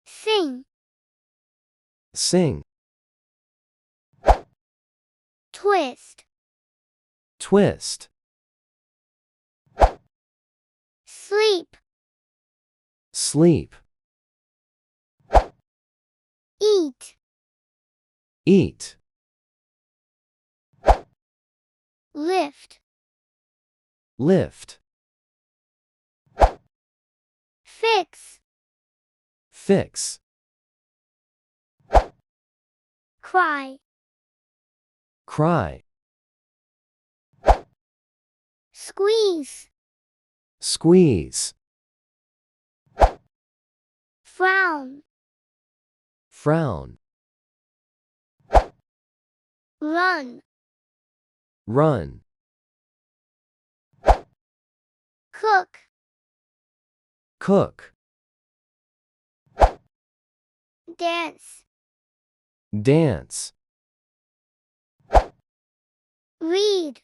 Sing, Sing. twist, Twist. sleep, Sleep. eat, Eat. lift, Lift. fix, Fix. cry, Cry. squeeze, Squeeze. frown, Frown. run, Run. cook, Cook. dance, Dance. read,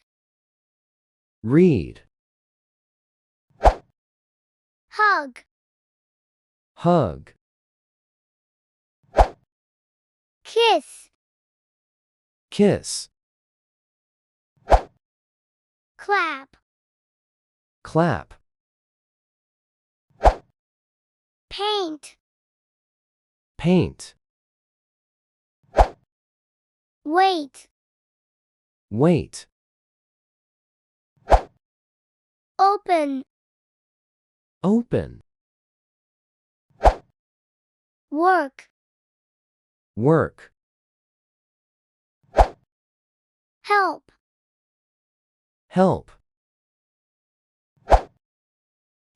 Read. hug, Hug. kiss, Kiss. clap, Clap. paint, Paint. wait, Wait. open, Open. work, Work. help, Help.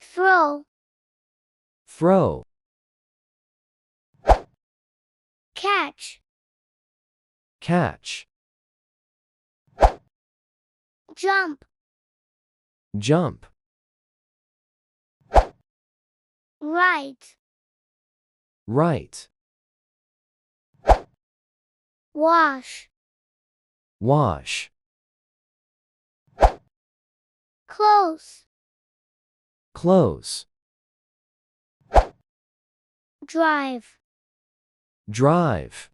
throw, Throw. catch, Catch. jump, Jump. write, Write. wash, Wash. close, Close. drive, Drive.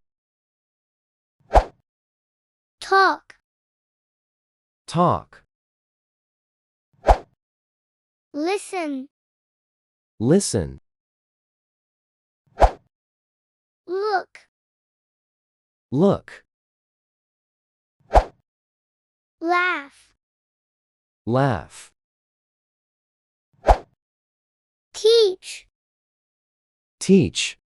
talk, Talk. listen, Listen. look, Look. laugh, Laugh. teach, Teach.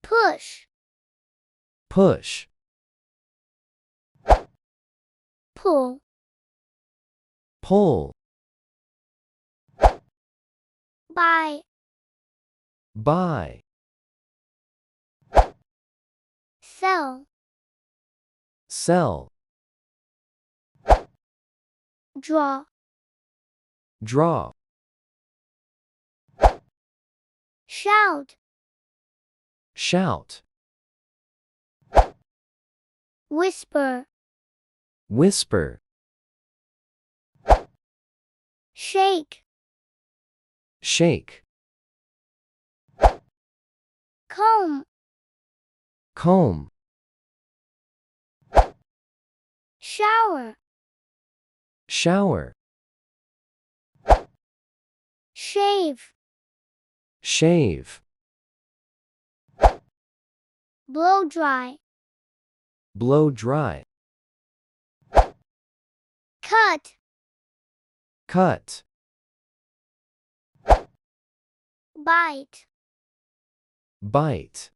push, Push. pull, Pull. buy, Buy. sell, Sell. draw, Draw. shout, Shout. whisper, Whisper. shake, Shake. comb, Comb. shower, Shower. shave, Shave. blow dry, Blow dry. cut, Cut. bite, Bite.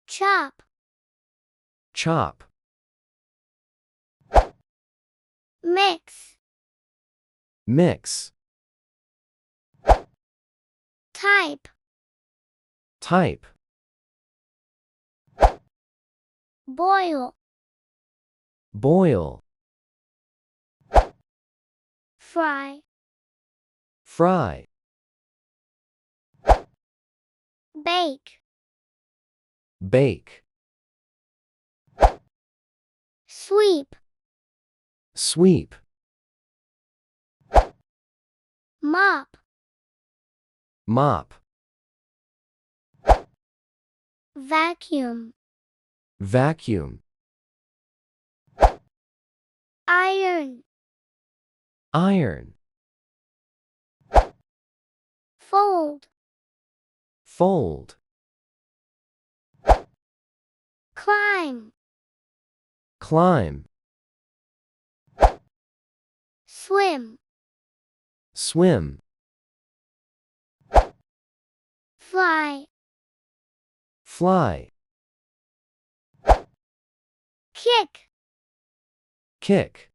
chop, Chop. mix, Mix. type, Type. boil, Boil. fry, Fry. bake, Bake. sweep, Sweep. mop, mop, vacuum, vacuum, iron, iron, fold, fold, climb, climb, swim, swim, fly, fly, kick, kick,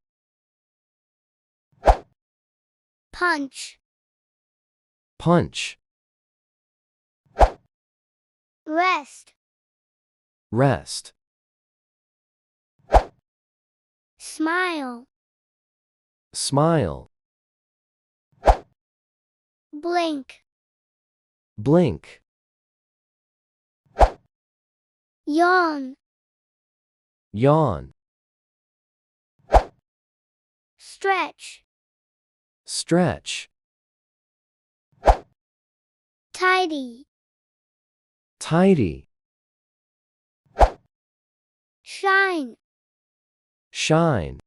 punch, punch, rest, rest, smile, smile, blink, blink, yawn, yawn, stretch, stretch, tidy, tidy, shine, shine,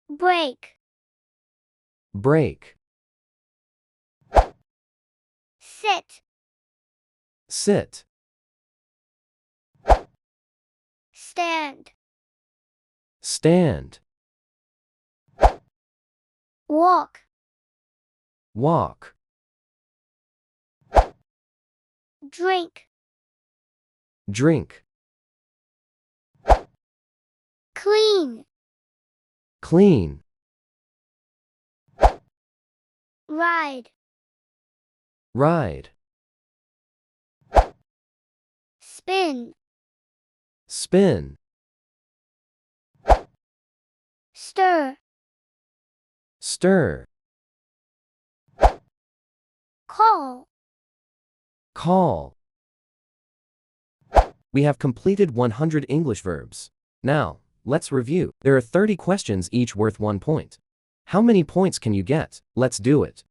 break, break, sit, sit, stand, stand, walk, walk, drink, drink, clean, clean, ride, ride, spin, spin, stir, stir, call. call. We have completed 100 English verbs. Now, let's review. There are 30 questions, each worth 1 point. How many points can you get? Let's do it.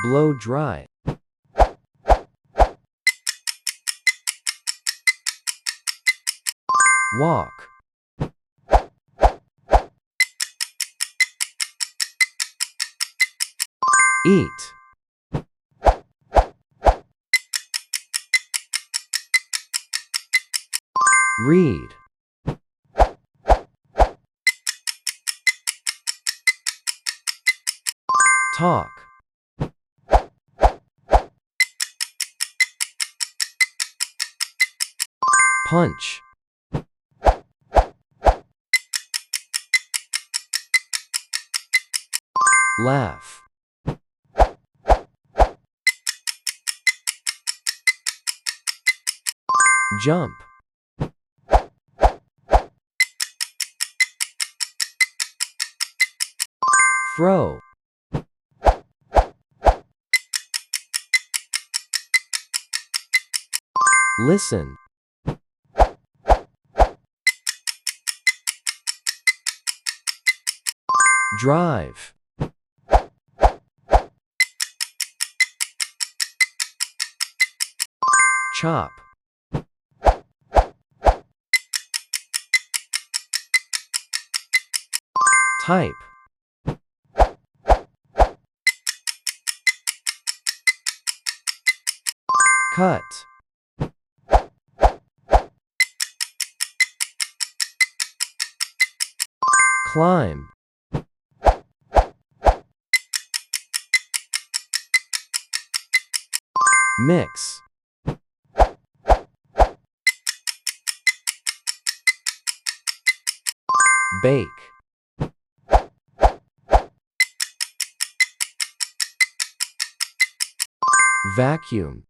Blow dry. Walk. Eat. Read. Talk. Punch. Laugh. Jump. Throw. Listen. Drive. Chop. Type. Cut. Climb. Mix. Bake. Vacuum.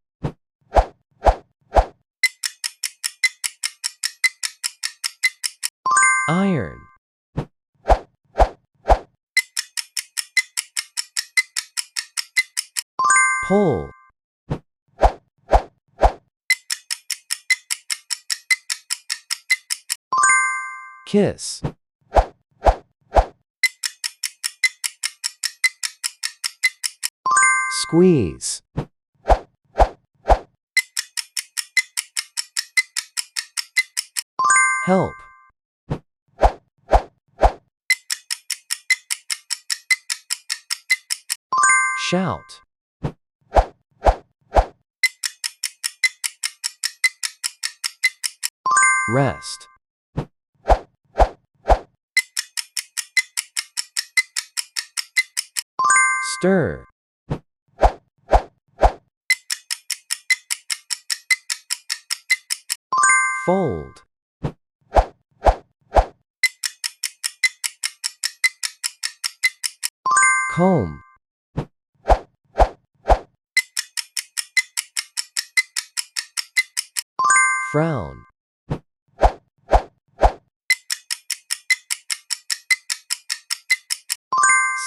Iron. Pull. Kiss. Squeeze. Help. Shout. Rest. Stir. Fold. Comb. Frown.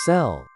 Sell.